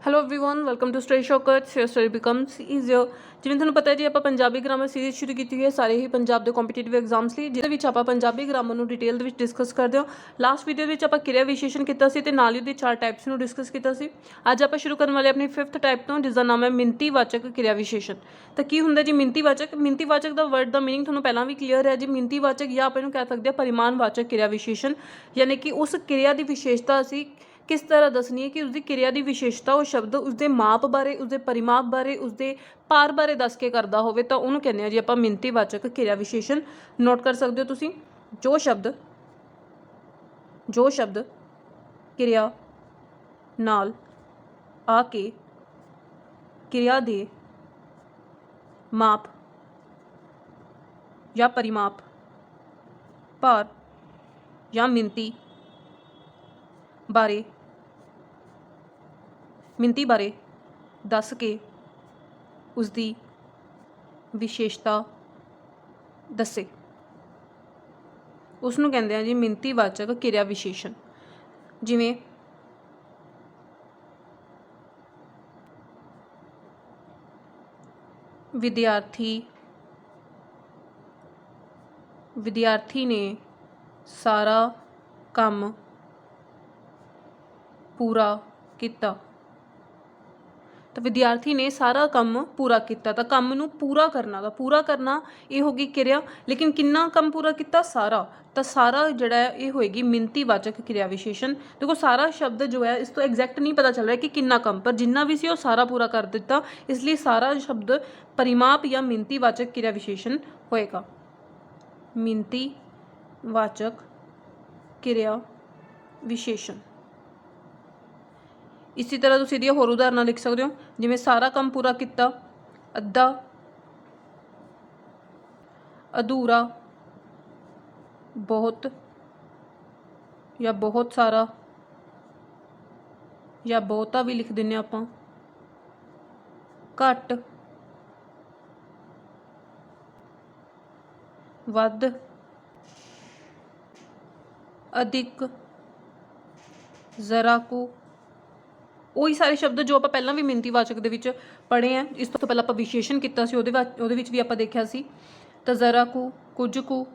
Hello everyone welcome to study shocked your study becomes easier. ਜਿਵੇਂ ਤੁਹਾਨੂੰ ਪਤਾ ਹੈ ਜੀ ਆਪਾਂ ਪੰਜਾਬੀ ਗ੍ਰਾਮਰ ਸੀਰੀਜ਼ ਸ਼ੁਰੂ ਕੀਤੀ ਹੋਈ ਹੈ ਸਾਰੇ ਹੀ ਪੰਜਾਬ ਦੇ ਕੰਪੀਟੀਟਿਵ ਐਗਜ਼ਾਮਸ ਲਈ, ਜਿਹਦੇ ਵਿੱਚ ਆਪਾਂ ਪੰਜਾਬੀ ਗ੍ਰਾਮਰ ਨੂੰ ਡਿਟੇਲ ਦੇ ਵਿੱਚ ਡਿਸਕਸ ਕਰਦੇ ਹਾਂ। ਲਾਸਟ ਵੀਡੀਓ ਵਿੱਚ ਆਪਾਂ ਕਿਰਿਆ ਵਿਸ਼ੇਸ਼ਣ ਕੀਤਾ ਸੀ ਤੇ ਨਾਲ ਹੀ ਉਹਦੇ 4 ਟਾਈਪਸ ਨੂੰ ਡਿਸਕਸ ਕੀਤਾ ਸੀ। ਅੱਜ ਆਪਾਂ ਸ਼ੁਰੂ ਕਰਨ ਵਾਲੇ ਆਪਣੀ 5th ਟਾਈਪ ਤੋਂ, ਜਿਸ ਦਾ ਨਾਮ ਹੈ ਮਿਣਤੀਵਾਚਕ ਕਿਰਿਆ ਵਿਸ਼ੇਸ਼ਣ। ਤਾਂ ਕੀ ਹੁੰਦਾ ਜੀ ਮਿਣਤੀਵਾਚਕ? ਮਿਣਤੀਵਾਚਕ ਦਾ ਵਰਡ ਦਾ ਮੀਨਿੰਗ ਤੁਹਾਨੂੰ ਪਹਿਲਾਂ ਵੀ ਕਲੀਅਰ ਹੈ ਜੀ। ਮਿਣਤੀਵਾਚਕ ਜਾਂ ਆਪਾਂ ਇਹਨੂੰ ਕਹਿ ਸਕਦੇ ਹਾਂ ਪਰਿਮਾਣਵਾਚਕ ਕਿਰਿਆ ਵਿਸ਼ੇਸ਼ਣ, ਯਾਨੀ ਕਿ ਉਸ ਕਿਰਿਆ ਦੀ ਵਿਸ਼ੇਸ਼ਤਾ ਅਸੀਂ किस तरह दसनी है कि उसकी क्रिया की विशेषता वो शब्द उसके माप बारे, उसके परिमाप बारे, उसके भार बारे दस के करता हो तो उन्होंने कहने जी आप मिणतीवाचक क्रिया विशेषण। नोट कर सकते हो तुसी। जो शब्द क्रिया नाल आके क्रिया दे माप या परिमाप, भार या मिणती बारे दस के उसकी विशेषता दसे, उसनूं कहते हैं जी मिणतीवाचक किरिया विशेषण। जिवें विद्यार्थी ने सारा काम पूरा किया, तो विद्यार्थी ने सारा काम पूरा किया, तो काम नूं पूरा करना ये होगी किरिया। लेकिन किन्ना काम पूरा किया? सारा। तो सारा जिहड़ा है ये होएगी मिणतीवाचक किरिया विशेषण। देखो सारा शब्द जो है इस तो एग्जैक्ट नहीं पता चल रहा है कि किन्ना काम, पर जिन्ना भी सी वो सारा पूरा कर दिता, इसलिए सारा शब्द परिमाप या मिणतीवाचक किरिया विशेषण होएगा। मिणतीवाचक किरिया विशेषण। इसी तरह तुसीं इहदियां होर उदाहरणां लिख सकते हो, जिवें सारा काम पूरा किया, अद्धा, अधूरा, बहुत या बहुत सारा, या बहुता भी लिख दिंदे आपां, घट, वध, अधिक, जरा को। ਉਹੀ ਸਾਰੇ ਸ਼ਬਦ ਜੋ ਆਪਾਂ ਪਹਿਲਾਂ ਵੀ ਮਿਣਤੀਵਾਚਕ ਦੇ ਵਿੱਚ ਪੜ੍ਹੇ ਆ। ਇਸ ਤੋਂ ਪਹਿਲਾਂ ਆਪਾਂ ਵਿਸ਼ੇਸ਼ਣ ਕੀਤਾ ਸੀ, ਉਹਦੇ ਵਿੱਚ ਵੀ ਆਪਾਂ ਦੇਖਿਆ ਸੀ ਤਾਂ ਜ਼ਰਾ ਕੁ, ਕੁਝ ਕੁ,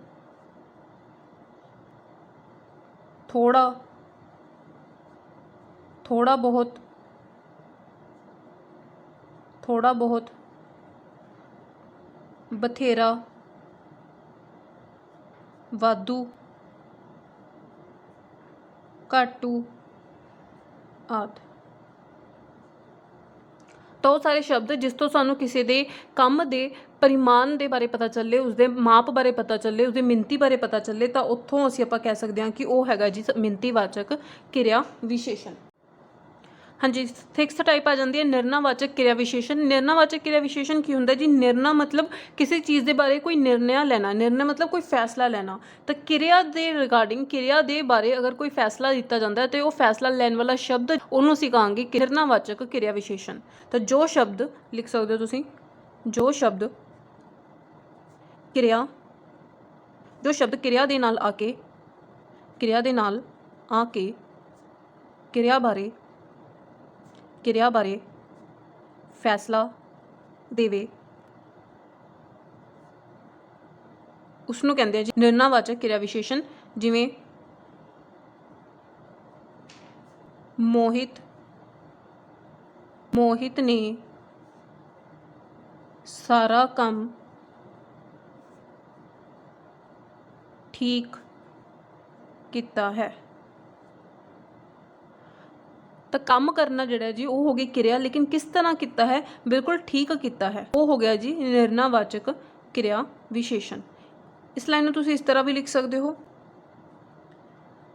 ਥੋੜਾ, ਥੋੜਾ ਬਹੁਤ, ਬਥੇਰਾ, ਵਾਧੂ, ਘਾਟੂ ਆਦਿ। तो सारे शब्द जिस तो सानू किसी दे काम दे परिमाण दे बारे पता चले, उसके माप बारे पता चले, उसकी मिणती बारे पता चले, तो उत्थों असीं आपां कह सकते हैं कि वह हैगा जी मिणतीवाचक किरिया विशेषण। हाँ जी, 6th टाइप आ जाती है निर्णयवाचक किरिया विशेषण। निर्णयवाचक किरिया विशेषण की होंदा जी? निर्णय मतलब किसी चीज़ के बारे कोई निर्णय लेना, निर्णय मतलब कोई फैसला लेना। तो किरिया के रिगार्डिंग, किरिया के बारे अगर कोई फैसला दिता जाता है तो वह फैसला लैन वाला शब्द उन्होंने असीं कहांगे निर्णयवाचक किरिया विशेषण। तो जो शब्द लिख सकते हो तुसीं, जो शब्द किरिया दे नाल आके किरिया बारे फैसला देवे, उसनूं कहंदे जी निर्णयवाचक किरिया विशेषण। जिवें मोहित ने सारा काम ठीक किया है। तो काम करना जिहड़ा जी वो हो गई किरिया, लेकिन किस तरह किया है? बिल्कुल ठीक किया है, वो हो गया जी निर्णयवाचक किरिया विशेषण। इस लाइन में तुसीं इस तरह भी लिख सकते हो,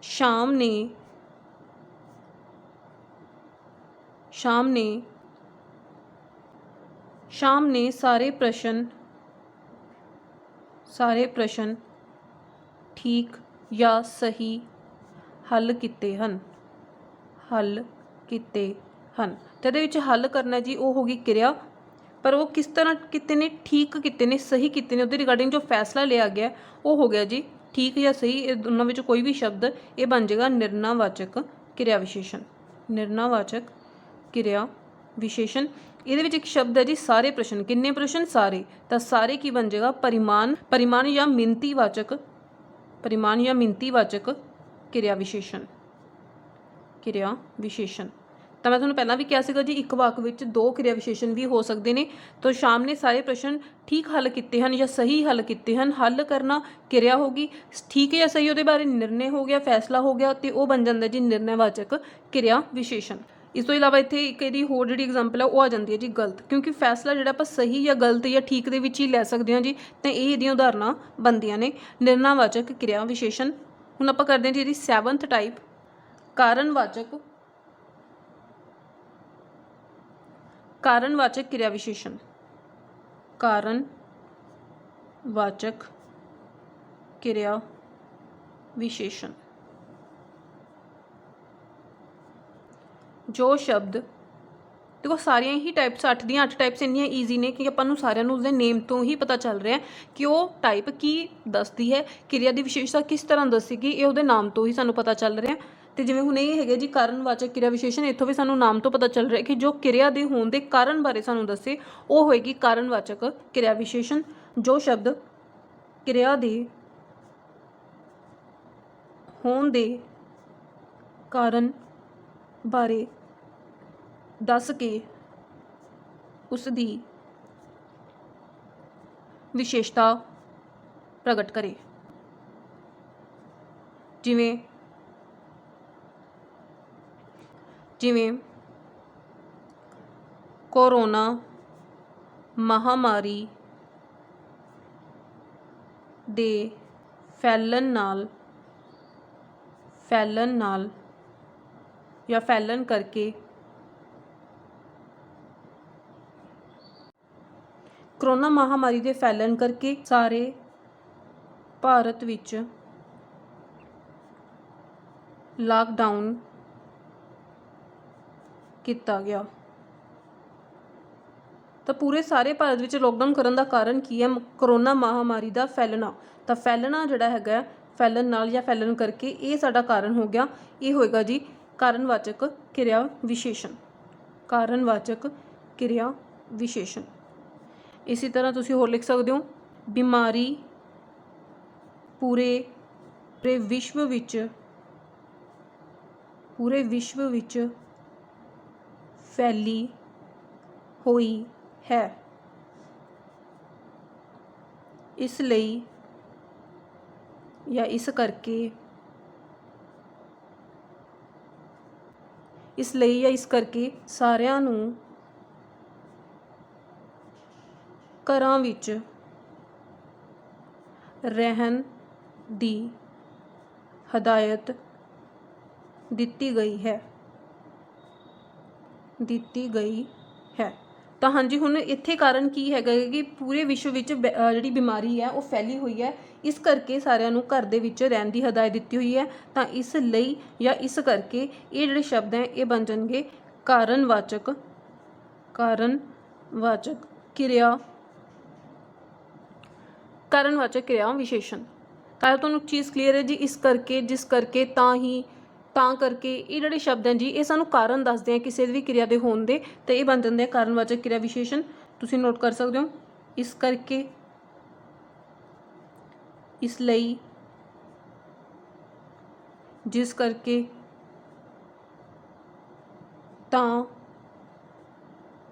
शाम ने सारे प्रश्न ठीक या सही हल किए हैं। तो ये हल करना जी वो होगी किरिया, पर वो किस तरह कितने ने? ठीक कितने ने, सही कितने ने, उसके रिगार्डिंग जो फैसला लिया गया वो हो गया जी ठीक या सही। दोनों में कोई भी शब्द ये बन जाएगा निर्णयवाचक किरिया विशेषण। निर्णयवाचक किरिया विशेषण। ਇਹਦੇ ਵਿੱਚ ਇੱਕ ਸ਼ਬਦ ਹੈ ਜੀ ਸਾਰੇ ਪ੍ਰਸ਼ਨ। ਕਿੰਨੇ ਪ੍ਰਸ਼ਨ? ਸਾਰੇ। ਤਾਂ ਸਾਰੇ ਕੀ ਬਣ ਜਾਏਗਾ? परिमाण या मिनतीवाचक ਕਿਰਿਆ ਵਿਸ਼ੇਸ਼ਣ। ਤਾਂ ਮੈਂ ਤੁਹਾਨੂੰ ਪਹਿਲਾਂ ਵੀ ਕਿਹਾ ਸੀਗਾ ਜੀ ਇੱਕ ਵਾਕ ਵਿੱਚ 2 ਕਿਰਿਆ ਵਿਸ਼ੇਸ਼ਣ ਵੀ ਹੋ ਸਕਦੇ ਨੇ। ਤਾਂ ਸ਼ਾਮ ਨੇ ਸਾਰੇ ਪ੍ਰਸ਼ਨ ਠੀਕ ਹੱਲ ਕੀਤੇ ਹਨ ਜਾਂ ਸਹੀ ਹੱਲ ਕੀਤੇ ਹਨ। ਹੱਲ ਕਰਨਾ ਕਿਰਿਆ ਹੋਗੀ, ਠੀਕ ਹੈ ਜਾਂ ਸਹੀ ਉਹਦੇ ਬਾਰੇ ਨਿਰਣੇ ਹੋ ਗਿਆ, ਫੈਸਲਾ ਹੋ ਗਿਆ, ਤੇ ਉਹ ਬਣ ਜਾਂਦਾ ਜੀ ਨਿਰਣੈਵਾਚਕ ਕਿਰਿਆ ਵਿਸ਼ੇਸ਼ਣ। ਇਸ ਤੋਂ ਇਲਾਵਾ ਇੱਥੇ ਇੱਕ ਇਹਦੀ ਹੋਰ ਜਿਹੜੀ ਐਗਜ਼ਾਮਪਲ ਹੈ ਉਹ ਆ ਜਾਂਦੀ ਹੈ ਜੀ ਗਲਤ, ਕਿਉਂਕਿ ਫੈਸਲਾ ਜਿਹੜਾ ਆਪਾਂ ਸਹੀ ਜਾਂ ਗਲਤ ਜਾਂ ਠੀਕ ਦੇ ਵਿੱਚ ਹੀ ਲੈ ਸਕਦੇ ਹਾਂ ਜੀ। ਤਾਂ ਇਹ ਇਹਦੀਆਂ ਉਦਾਹਰਨਾਂ ਬਣਦੀਆਂ ਨੇ ਨਿਰਣਾਵਾਚਕ ਕਿਰਿਆ ਵਿਸ਼ੇਸ਼ਣ। ਹੁਣ ਆਪਾਂ ਕਰਦੇ ਹਾਂ ਜੀ ਇਹਦੀ 7th ਟਾਈਪ, ਕਾਰਨਵਾਚਕ ਕਿਰਿਆ ਵਿਸ਼ੇਸ਼ਣ। ਕਾਰਨਵਾਚਕ ਕਿਰਿਆ ਵਿਸ਼ੇਸ਼ਣ। ਜੋ ਸ਼ਬਦ ਦੇਖੋ ਸਾਰੀਆਂ ਹੀ ਟਾਈਪਸ 8 ਦੀਆਂ 8 ਟਾਈਪਸ ਇੰਨੀਆਂ ਈਜ਼ੀ ਨੇ ਕਿ ਆਪਾਂ ਨੂੰ ਸਾਰਿਆਂ ਨੂੰ ਉਸਦੇ ਨੇਮ ਤੋਂ ਹੀ ਪਤਾ ਚੱਲ ਰਿਹਾ ਕਿ ਉਹ ਟਾਈਪ ਕੀ ਦੱਸਦੀ ਹੈ, ਕਿਰਿਆ ਦੀ ਵਿਸ਼ੇਸ਼ਤਾ ਕਿਸ ਤਰ੍ਹਾਂ ਦੱਸੇਗੀ, ਇਹ ਉਹਦੇ ਨਾਮ ਤੋਂ ਹੀ ਸਾਨੂੰ ਪਤਾ ਚੱਲ ਰਿਹਾ। ਤੇ ਜਿਵੇਂ ਹੁਣ ਇਹ ਹੈਗੇ ਜੀ ਕਾਰਨਵਾਚਕ ਕਿਰਿਆ ਵਿਸ਼ੇਸ਼ਣ, ਇੱਥੋਂ ਵੀ ਸਾਨੂੰ ਨਾਮ ਤੋਂ ਪਤਾ ਚੱਲ ਰਿਹਾ ਕਿ ਜੋ ਕਿਰਿਆ ਦੇ ਹੋਣ ਦੇ ਕਾਰਨ ਬਾਰੇ ਸਾਨੂੰ ਦੱਸੇ ਉਹ ਹੋਏਗੀ ਕਾਰਨਵਾਚਕ ਕਿਰਿਆ ਵਿਸ਼ੇਸ਼ਣ। ਜੋ ਸ਼ਬਦ ਕਿਰਿਆ ਦੇ ਹੋਣ ਦੇ ਕਾਰਨ ਬਾਰੇ ਦੱਸ ਕੇ ਉਸ ਦੀ ਵਿਸ਼ੇਸ਼ਤਾ ਪ੍ਰਗਟ ਕਰੇ। ਜਿਵੇਂ ਕੋਰੋਨਾ ਮਹਾਮਾਰੀ ਦੇ ਫੈਲਣ ਨਾਲ ਜਾਂ ਫੈਲਣ ਕਰਕੇ ਕੋਰੋਨਾ ਮਹਾਮਾਰੀ ਦੇ ਫੈਲਣ ਕਰਕੇ ਸਾਰੇ ਭਾਰਤ ਵਿੱਚ ਲਾਕਡਾਊਨ ਕੀਤਾ ਗਿਆ। ਤਾਂ ਪੂਰੇ ਸਾਰੇ ਭਾਰਤ ਵਿੱਚ ਲੋਕਡਾਊਨ ਕਰਨ ਦਾ ਕਾਰਨ ਕੀ ਹੈ? ਕੋਰੋਨਾ ਮਹਾਮਾਰੀ ਦਾ ਫੈਲਣਾ। ਤਾਂ ਫੈਲਣਾ ਜਿਹੜਾ ਹੈਗਾ ਫੈਲਣ ਨਾਲ ਜਾਂ ਫੈਲਣ ਕਰਕੇ ਇਹ ਸਾਡਾ ਕਾਰਨ ਹੋ ਗਿਆ। ਇਹ ਹੋਏਗਾ ਜੀ ਕਾਰਨਵਾਚਕ ਕਿਰਿਆ ਵਿਸ਼ੇਸ਼ਣ। ਕਾਰਨਵਾਚਕ ਕਿਰਿਆ ਵਿਸ਼ੇਸ਼ਣ। ਇਸੇ ਤਰ੍ਹਾਂ ਤੁਸੀਂ ਹੋਰ ਲਿਖ ਸਕਦੇ ਹੋ ਬਿਮਾਰੀ ਪੂਰੇ ਵਿਸ਼ਵ ਵਿੱਚ ਫੈਲੀ ਹੋਈ ਹੈ, ਇਸ ਲਈ ਜਾਂ ਇਸ ਕਰਕੇ ਸਾਰਿਆਂ ਨੂੰ ਘਰਾਂ ਵਿੱਚ ਰਹਿਣ ਦੀ ਹਦਾਇਤ ਦਿੱਤੀ ਗਈ ਹੈ। ਤਾਂ ਹਾਂਜੀ ਹੁਣ ਇੱਥੇ ਕਾਰਨ ਕੀ ਹੈਗਾ ਕਿ ਪੂਰੇ ਵਿਸ਼ਵ ਵਿੱਚ ਜਿਹੜੀ ਬਿਮਾਰੀ ਹੈ ਉਹ ਫੈਲੀ ਹੋਈ ਹੈ, ਇਸ ਕਰਕੇ ਸਾਰਿਆਂ ਨੂੰ ਘਰ ਦੇ ਵਿੱਚ ਰਹਿਣ ਦੀ ਹਦਾਇਤ ਦਿੱਤੀ ਹੋਈ ਹੈ। ਤਾਂ ਇਸ ਲਈ ਜਾਂ ਇਸ ਕਰਕੇ ਇਹ ਜਿਹੜੇ ਸ਼ਬਦ ਹੈ ਇਹ ਬਣ ਜਾਣਗੇ ਕਾਰਨਵਾਚਕ ਕਿਰਿਆ ਵਿਸ਼ੇਸ਼ਣ। ਤਾਂ ਤੁਹਾਨੂੰ ਚੀਜ਼ ਕਲੀਅਰ ਹੈ ਜੀ। ਇਸ ਕਰਕੇ, ਜਿਸ ਕਰਕੇ, ਤਾਂ ਹੀ, ਤਾਂ ਕਰਕੇ ਇਹ ਜਿਹੜੇ ਸ਼ਬਦ ਹੈ ਜੀ ਇਹ ਸਾਨੂੰ ਕਾਰਨ ਦੱਸਦੇ ਆ ਕਿਸੇ ਵੀ ਕਿਰਿਆ ਦੇ ਹੋਣ ਦੇ, ਤੇ ਇਹ ਬਣ ਜਾਂਦੇ ਆ ਕਾਰਨਵਾਚਕ ਕਿਰਿਆ ਵਿਸ਼ੇਸ਼ਣ। ਤੁਸੀਂ ਨੋਟ ਕਰ ਸਕਦੇ ਹੋ ਇਸ ਕਰਕੇ, ਇਸ ਲਈ, ਜਿਸ ਕਰਕੇ,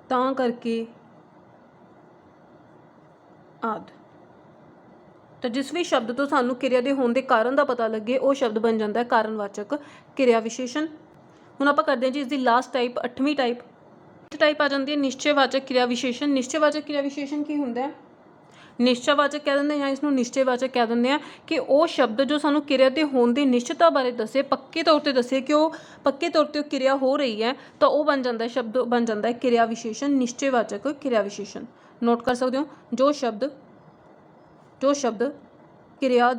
ਤਾਂ ਕਰਕੇ ਆਦਿ। ਤਾਂ ਜਿਸ ਵੀ ਸ਼ਬਦ ਤੋਂ ਸਾਨੂੰ ਕਿਰਿਆ ਦੇ ਹੋਣ ਦੇ ਕਾਰਨ ਦਾ ਪਤਾ ਲੱਗੇ ਉਹ ਸ਼ਬਦ ਬਣ ਜਾਂਦਾ ਹੈ ਕਾਰਨਵਾਚਕ ਕਿਰਿਆ ਵਿਸ਼ੇਸ਼ਣ। ਹੁਣ ਆਪਾਂ ਕਰਦੇ ਹਾਂ ਜੀ ਇਸ ਦੀ ਲਾਸਟ ਟਾਈਪ 8ਵੀਂ ਟਾਈਪ ਆ ਜਾਂਦੀ ਹੈ ਨਿਸ਼ਚੈਵਾਚਕ ਕਿਰਿਆ ਵਿਸ਼ੇਸ਼ਣ। ਨਿਸ਼ਚੈਵਾਚਕ ਕਿਰਿਆ ਵਿਸ਼ੇਸ਼ਣ ਕੀ ਹੁੰਦਾ ਹੈ? ਨਿਸ਼ਚੈਵਾਚਕ ਕਹਿ ਦਿੰਦੇ ਜਾਂ ਇਸ ਨੂੰ ਨਿਸ਼ਚੈਵਾਚਕ ਕਹਿ ਦਿੰਦੇ ਆ ਕਿ ਉਹ ਸ਼ਬਦ ਜੋ ਸਾਨੂੰ ਕਿਰਿਆ ਦੇ ਹੋਣ ਦੀ ਨਿਸ਼ਚਿਤਤਾ ਬਾਰੇ ਦੱਸੇ, ਪੱਕੇ ਤੌਰ ਤੇ ਦੱਸੇ ਕਿ ਉਹ ਪੱਕੇ ਤੌਰ ਤੇ ਕਿਰਿਆ ਹੋ ਰਹੀ ਹੈ, ਤਾਂ ਉਹ ਬਣ ਜਾਂਦਾ ਸ਼ਬਦ ਬਣ ਜਾਂਦਾ ਹੈ ਕਿਰਿਆ ਵਿਸ਼ੇਸ਼ਣ, ਨਿਸ਼ਚੈਵਾਚਕ ਕਿਰਿਆ ਵਿਸ਼ੇਸ਼ਣ। ਨੋਟ ਕਰ ਸਕਦੇ ਹੋ ਜੋ ਸ਼ਬਦ ਕਿਰਿਆ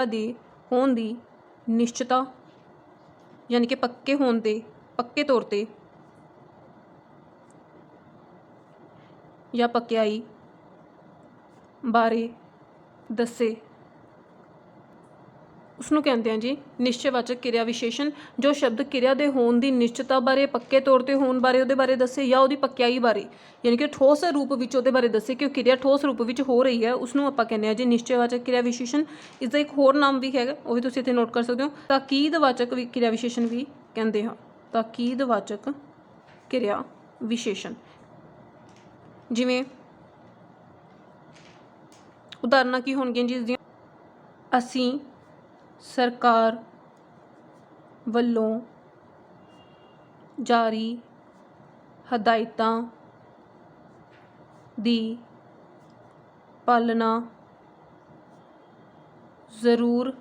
ਦੇ ਹੋਣ ਦੀ ਨਿਸ਼ਚਿਤਤਾ ਯਾਨੀ ਕਿ ਪੱਕੇ ਤੌਰ ਤੇ ਜਾਂ ਪੱਕਿਆਈ ਬਾਰੇ ਦੱਸੇ ਉਸਨੂੰ ਕਹਿੰਦੇ ਆ ਜੀ ਨਿਸ਼ਚੈਵਾਚਕ ਕਿਰਿਆ ਵਿਸ਼ੇਸ਼ਣ। ਜੋ ਸ਼ਬਦ ਕਿਰਿਆ ਦੇ ਹੋਣ ਦੀ ਨਿਸ਼ਚਿਤਤਾ ਬਾਰੇ, ਪੱਕੇ ਤੌਰ ਤੇ ਹੋਣ ਬਾਰੇ ਉਹਦੇ ਬਾਰੇ ਦੱਸੇ, ਜਾਂ ਉਹਦੀ ਪੱਕਿਆਈ ਬਾਰੇ, ਯਾਨੀ ਕਿ ਠੋਸ ਰੂਪ ਵਿੱਚ ਉਹਦੇ ਬਾਰੇ ਦੱਸੇ ਕਿ ਉਹ ਕਿਰਿਆ ਠੋਸ ਰੂਪ ਵਿੱਚ ਹੋ ਰਹੀ ਹੈ, ਉਸਨੂੰ ਆਪਾਂ ਕਹਿੰਦੇ ਆ ਜੀ ਨਿਸ਼ਚੈਵਾਚਕ ਕਿਰਿਆ ਵਿਸ਼ੇਸ਼ਣ। ਇਸ ਦਾ ਇੱਕ ਹੋਰ ਨਾਮ ਵੀ ਹੈਗਾ, ਉਹ ਵੀ ਤੁਸੀਂ ਇੱਥੇ ਨੋਟ ਕਰ ਸਕਦੇ ਹੋ, ਤਾਕੀਦਵਾਚਕ ਕਿਰਿਆ ਵਿਸ਼ੇਸ਼ਣ ਵੀ ਕਹਿੰਦੇ ਹਾਂ। ਤਾਕੀਦਵਾਚਕ ਕਿਰਿਆ ਵਿਸ਼ੇਸ਼ਣ, ਜਿਵੇਂ ਉਦਾਹਰਨਾਂ ਕੀ ਹੋਣਗੀਆਂ ਜਿਸ ਦੀਆਂ? ਅਸੀਂ ਸਰਕਾਰ ਵੱਲੋਂ ਜਾਰੀ ਹਦਾਇਤਾਂ ਦੀ ਪਾਲਣਾ ਜ਼ਰੂਰ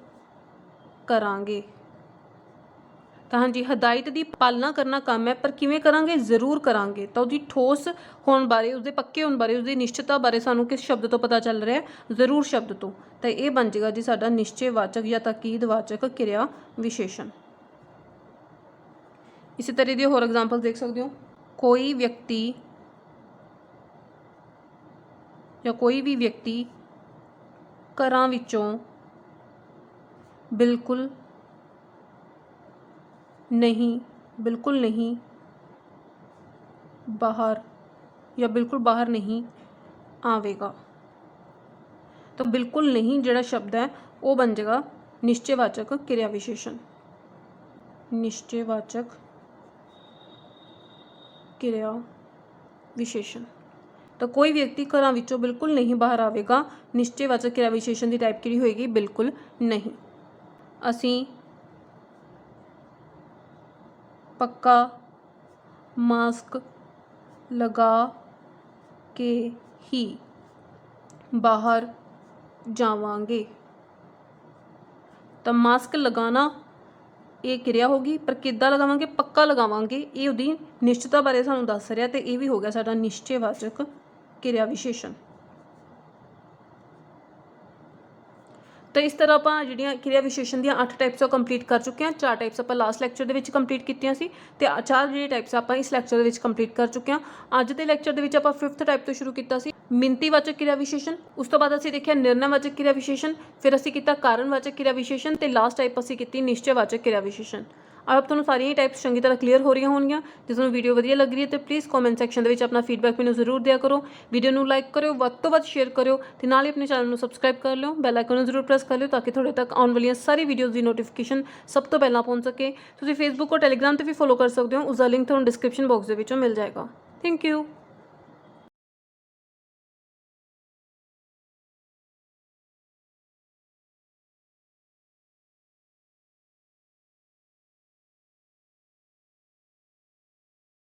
ਕਰਾਂਗੇ। ਤਾਂ ਹਾਂਜੀ, ਹਦਾਇਤ ਦੀ ਪਾਲਣਾ ਕਰਨਾ ਕੰਮ ਹੈ, ਪਰ ਕਿਵੇਂ ਕਰਾਂਗੇ? ਜ਼ਰੂਰ ਕਰਾਂਗੇ। ਤਾਂ ਉਹਦੀ ਠੋਸ ਹੋਣ ਬਾਰੇ, ਉਸਦੇ ਪੱਕੇ ਹੋਣ ਬਾਰੇ, ਉਸਦੀ ਨਿਸ਼ਚਿਤਤਾ ਬਾਰੇ ਸਾਨੂੰ ਕਿਸ ਸ਼ਬਦ ਤੋਂ ਪਤਾ ਚੱਲ ਰਿਹਾ? ਜ਼ਰੂਰ ਸ਼ਬਦ ਤੋਂ। ਤਾਂ ਇਹ ਬਣ ਜਾਏਗਾ ਜੀ ਸਾਡਾ ਨਿਸ਼ਚੈਵਾਚਕ ਜਾਂ ਤਾਕੀਦਵਾਚਕ ਕਿਰਿਆ ਵਿਸ਼ੇਸ਼ਣ। ਇਸੇ ਤਰ੍ਹਾਂ ਦੀ ਹੋਰ ਐਗਜ਼ਾਮਪਲ ਦੇਖ ਸਕਦੇ ਹੋ। ਕੋਈ ਵਿਅਕਤੀ ਜਾਂ ਕੋਈ ਵੀ ਵਿਅਕਤੀ ਘਰਾਂ ਵਿੱਚੋਂ ਬਿਲਕੁਲ ਨਹੀਂ ਬਾਹਰ ਜਾਂ ਬਿਲਕੁਲ ਬਾਹਰ ਨਹੀਂ ਆਵੇਗਾ। ਤਾਂ ਬਿਲਕੁਲ ਨਹੀਂ ਜਿਹੜਾ ਸ਼ਬਦ ਹੈ ਉਹ ਬਣ ਜਾਏਗਾ ਨਿਸ਼ਚੈਵਾਚਕ ਕਿਰਿਆ ਵਿਸ਼ੇਸ਼ਣ। ਨਿਸ਼ਚੈਵਾਚਕ ਕਿਰਿਆ ਵਿਸ਼ੇਸ਼ਣ। ਤਾਂ ਕੋਈ ਵਿਅਕਤੀ ਘਰਾਂ ਵਿੱਚੋਂ ਬਿਲਕੁਲ ਨਹੀਂ ਬਾਹਰ ਆਵੇਗਾ, ਨਿਸ਼ਚੈਵਾਚਕ ਕਿਰਿਆ ਵਿਸ਼ੇਸ਼ਣ ਦੀ ਟਾਈਪ ਕਿਹੜੀ ਹੋਏਗੀ? ਬਿਲਕੁਲ ਨਹੀਂ। ਅਸੀਂ ਪੱਕਾ ਮਾਸਕ ਲਗਾ ਕੇ ਹੀ ਬਾਹਰ ਜਾਵਾਂਗੇ। ਤਾਂ ਮਾਸਕ ਲਗਾਉਣਾ ਇਹ ਕਿਰਿਆ ਹੋਗੀ, ਪਰ ਕਿੱਦਾਂ ਲਗਾਵਾਂਗੇ? ਪੱਕਾ ਲਗਾਵਾਂਗੇ। ਇਹ ਉਹਦੀ ਨਿਸ਼ਚਿਤਤਾ ਬਾਰੇ ਸਾਨੂੰ ਦੱਸ ਰਿਹਾ, ਤੇ ਇਹ ਵੀ ਹੋ ਗਿਆ ਸਾਡਾ ਨਿਸ਼ਚੈਵਾਚਕ ਕਿਰਿਆ ਵਿਸ਼ੇਸ਼ਣ। ਤਾਂ ਇਸ ਤਰ੍ਹਾਂ ਆਪਾਂ ਜਿਹੜੀਆਂ ਕਿਰਿਆ ਵਿਸ਼ੇਸ਼ਣ ਦੀਆਂ 8 ਟਾਈਪਸ ਉਹ ਕੰਪਲੀਟ ਕਰ ਚੁੱਕੇ ਹਾਂ। 4 ਟਾਈਪਸ ਆਪਾਂ ਲਾਸਟ ਲੈਕਚਰ ਦੇ ਵਿੱਚ ਕੰਪਲੀਟ ਕੀਤੀਆਂ ਸੀ, ਤੇ 4 ਜਿਹੜੇ ਟਾਈਪਸ ਆਪਾਂ ਇਸ ਲੈਕਚਰ ਦੇ ਵਿੱਚ ਕੰਪਲੀਟ ਕਰ ਚੁੱਕੇ ਹਾਂ। ਅੱਜ ਦੇ ਲੈਕਚਰ ਦੇ ਵਿੱਚ ਆਪਾਂ 5th ਟਾਈਪ ਤੋਂ ਸ਼ੁਰੂ ਕੀਤਾ ਸੀ, ਮਿਣਤੀਵਾਚਕ ਕਿਰਿਆ ਵਿਸ਼ੇਸ਼ਣ। ਉਸ ਤੋਂ ਬਾਅਦ ਅਸੀਂ ਦੇਖਿਆ ਨਿਰਣੈਵਾਚਕ ਕਿਰਿਆ ਵਿਸ਼ੇਸ਼ਣ, ਫਿਰ ਅਸੀਂ ਕੀਤਾ ਕਾਰਨਵਾਚਕ ਕਿਰਿਆ ਵਿਸ਼ੇਸ਼ਣ, ਤੇ ਲਾਸਟ ਟਾਈਪ ਅਸੀਂ ਕੀਤੀ ਨਿਸ਼ਚੈਵਾਚਕ ਕਿਰਿਆ ਵਿਸ਼ੇਸ਼ਣ। ਆਪ ਤੁਹਾਨੂੰ ਸਾਰੀਆਂ ਟਾਈਪਸ ਚੰਗੀ ਤਰ੍ਹਾਂ ਕਲੀਅਰ ਹੋ ਰਹੀਆਂ ਹੋਣਗੀਆਂ। ਜੇ ਤੁਹਾਨੂੰ ਵੀਡੀਓ ਵਧੀਆ ਲੱਗ ਰਹੀ ਹੈ ਤਾਂ ਪਲੀਜ਼ ਕਮੈਂਟ ਸੈਕਸ਼ਨ ਦੇ ਵਿੱਚ ਆਪਣਾ ਫੀਡਬੈਕ ਮੈਨੂੰ ਜ਼ਰੂਰ ਦਿਆ ਕਰੋ। ਵੀਡੀਓ ਨੂੰ ਲਾਈਕ ਕਰਿਓ, ਵੱਧ ਤੋਂ ਵੱਧ ਸ਼ੇਅਰ ਕਰਿਓ, ਤੇ ਨਾਲ ਹੀ ਆਪਣੇ ਚੈਨਲ ਨੂੰ ਸਬਸਕ੍ਰਾਈਬ ਕਰ ਲਿਓ, ਬੈਲ ਆਈਕਨ ਨੂੰ ਜ਼ਰੂਰ ਪ੍ਰੈਸ ਕਰ ਲਿਓ ਤਾਂ ਕਿ ਤੁਹਾਡੇ ਤੱਕ ਆਉਣ ਵਾਲੀਆਂ ਸਾਰੀ ਵੀਡੀਓਜ਼ ਦੀ ਨੋਟੀਫਿਕੇਸ਼ਨ ਸਭ ਤੋਂ ਪਹਿਲਾਂ ਪਹੁੰਚ ਸਕੇ। ਤੁਸੀਂ ਫੇਸਬੁੱਕ ਔਰ ਟੈਲੀਗ੍ਰਾਮ 'ਤੇ ਵੀ ਫੋਲੋ ਕਰ ਸਕਦੇ ਹੋ, ਉਸਦਾ ਲਿੰਕ ਤੁਹਾਨੂੰ ਡਿਸਕ੍ਰਿਪਸ਼ਨ ਬਾਕਸ ਦੇ ਵਿੱਚੋਂ ਮਿਲ ਜਾਏਗਾ। Thank you.